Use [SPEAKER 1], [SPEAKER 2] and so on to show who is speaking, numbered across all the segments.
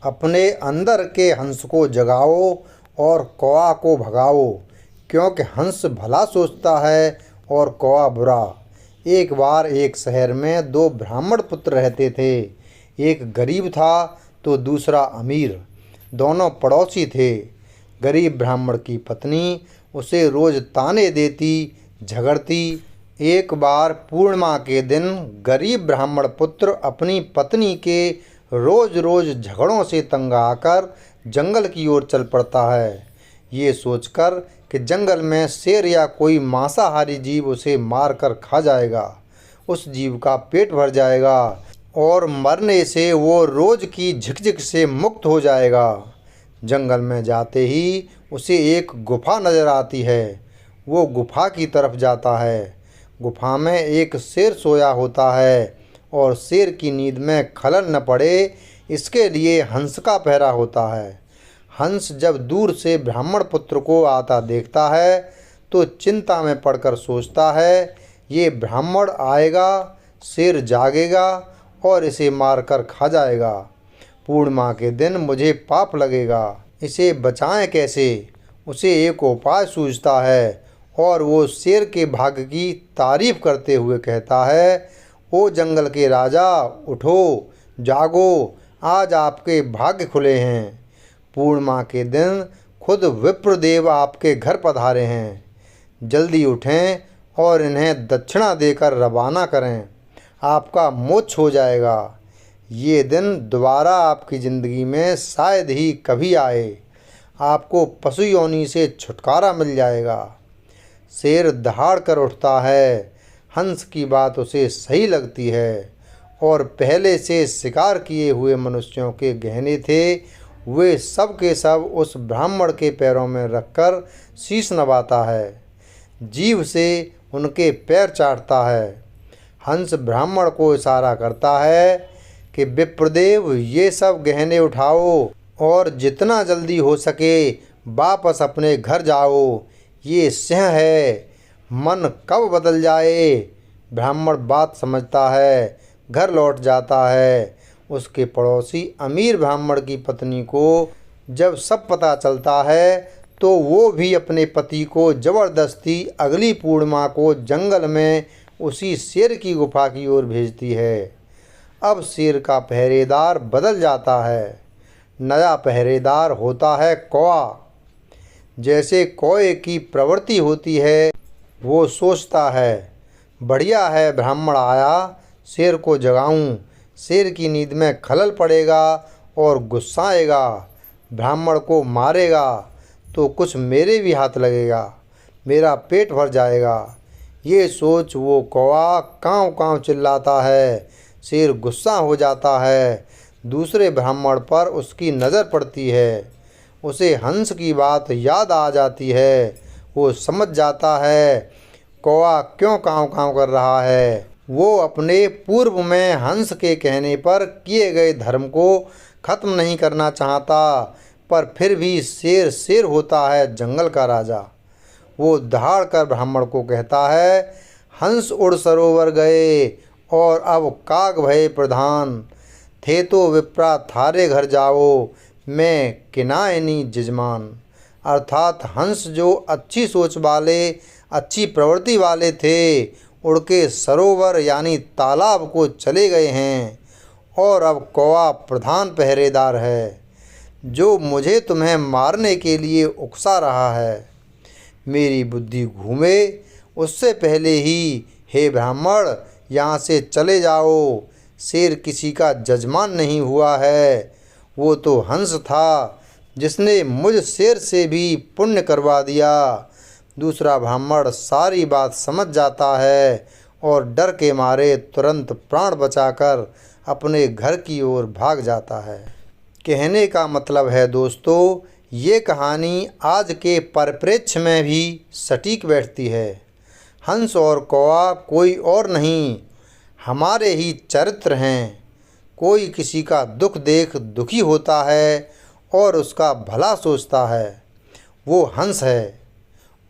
[SPEAKER 1] अपने अंदर के हंस को जगाओ और कौआ को भगाओ, क्योंकि हंस भला सोचता है और कौआ बुरा। एक बार एक शहर में दो ब्राह्मण पुत्र रहते थे। एक गरीब था तो दूसरा अमीर। दोनों पड़ोसी थे। गरीब ब्राह्मण की पत्नी उसे रोज ताने देती, झगड़ती। एक बार पूर्णिमा के दिन गरीब ब्राह्मण पुत्र अपनी पत्नी के रोज रोज झगड़ों से तंग आकर जंगल की ओर चल पड़ता है, ये सोचकर कि जंगल में शेर या कोई मांसाहारी जीव उसे मारकर खा जाएगा। उस जीव का पेट भर जाएगा और मरने से वो रोज की झिकझिक से मुक्त हो जाएगा। जंगल में जाते ही उसे एक गुफा नजर आती है। वो गुफा की तरफ जाता है। गुफा में एक शेर सोया होता है और शेर की नींद में खलल न पड़े, इसके लिए हंस का पहरा होता है। हंस जब दूर से ब्राह्मण पुत्र को आता देखता है तो चिंता में पड़कर सोचता है, ये ब्राह्मण आएगा, शेर जागेगा और इसे मारकर खा जाएगा। पूर्णिमा के दिन मुझे पाप लगेगा, इसे बचाएं कैसे? उसे एक उपाय सूझता है और वो शेर के भाग्य की तारीफ करते हुए कहता है, ओ जंगल के राजा, उठो, जागो, आज आपके भाग्य खुले हैं। पूर्णिमा के दिन खुद विप्रदेव आपके घर पधारे हैं। जल्दी उठें और इन्हें दक्षिणा देकर रवाना करें, आपका मोक्ष हो जाएगा। ये दिन दोबारा आपकी ज़िंदगी में शायद ही कभी आए। आपको पशु योनि से छुटकारा मिल जाएगा। शेर दहाड़ कर उठता है। हंस की बात उसे सही लगती है और पहले से शिकार किए हुए मनुष्यों के गहने थे, वे सब के सब उस ब्राह्मण के पैरों में रखकर शीश नवाता है, जीभ से उनके पैर चाटता है। हंस ब्राह्मण को इशारा करता है कि विप्रदेव, ये सब गहने उठाओ और जितना जल्दी हो सके वापस अपने घर जाओ। ये सिंह है, मन कब बदल जाए। ब्राह्मण बात समझता है, घर लौट जाता है। उसके पड़ोसी अमीर ब्राह्मण की पत्नी को जब सब पता चलता है तो वो भी अपने पति को ज़बरदस्ती अगली पूर्णिमा को जंगल में उसी शेर की गुफा की ओर भेजती है। अब शेर का पहरेदार बदल जाता है। नया पहरेदार होता है कौआ। जैसे कौए की प्रवृत्ति होती है, वो सोचता है, बढ़िया है, ब्राह्मण आया, शेर को जगाऊं। शेर की नींद में खलल पड़ेगा और गुस्साएगा, ब्राह्मण को मारेगा तो कुछ मेरे भी हाथ लगेगा, मेरा पेट भर जाएगा। ये सोच वो कौआ काँव काँव चिल्लाता है। शेर गुस्सा हो जाता है। दूसरे ब्राह्मण पर उसकी नज़र पड़ती है। उसे हंस की बात याद आ जाती है। वो समझ जाता है कौआ क्यों काँव काँव कर रहा है। वो अपने पूर्व में हंस के कहने पर किए गए धर्म को खत्म नहीं करना चाहता, पर फिर भी शेर शेर होता है, जंगल का राजा। वो दहाड़ कर ब्राह्मण को कहता है, हंस उड़ सरोवर गए और अब काग भये प्रधान। थे तो विप्रा थारे घर जाओ, मैं किनायनी जजमान। अर्थात हंस जो अच्छी सोच वाले, अच्छी प्रवृत्ति वाले थे, उड़ के सरोवर यानी तालाब को चले गए हैं और अब कौआ प्रधान पहरेदार है, जो मुझे तुम्हें मारने के लिए उकसा रहा है। मेरी बुद्धि घूमे उससे पहले ही हे ब्राह्मण, यहाँ से चले जाओ। शेर किसी का जजमान नहीं हुआ है, वो तो हंस था जिसने मुझ शेर से भी पुण्य करवा दिया। दूसरा ब्राह्मण सारी बात समझ जाता है और डर के मारे तुरंत प्राण बचाकर अपने घर की ओर भाग जाता है। कहने का मतलब है दोस्तों, ये कहानी आज के परिप्रेक्ष्य में भी सटीक बैठती है। हंस और कौआ कोई और नहीं, हमारे ही चरित्र हैं। कोई किसी का दुख देख दुखी होता है और उसका भला सोचता है, वो हंस है।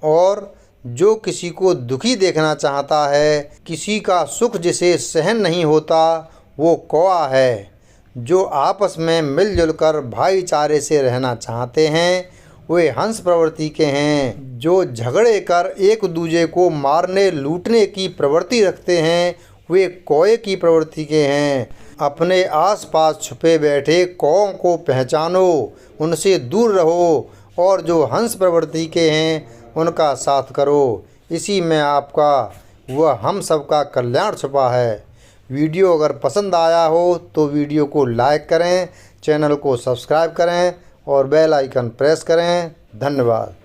[SPEAKER 1] और जो किसी को दुखी देखना चाहता है, किसी का सुख जिसे सहन नहीं होता, वो कौआ है। जो आपस में मिलजुल कर भाईचारे से रहना चाहते हैं वे हंस प्रवृत्ति के हैं। जो झगड़े कर एक दूजे को मारने लूटने की प्रवृत्ति रखते हैं वे कौए की प्रवृत्ति के हैं। अपने आसपास छुपे बैठे कौओं को पहचानो, उनसे दूर रहो और जो हंस प्रवृत्ति के हैं उनका साथ करो। इसी में आपका व हम सबका कल्याण छुपा है। वीडियो अगर पसंद आया हो तो वीडियो को लाइक करें, चैनल को सब्सक्राइब करें और बेल आइकन प्रेस करें। धन्यवाद।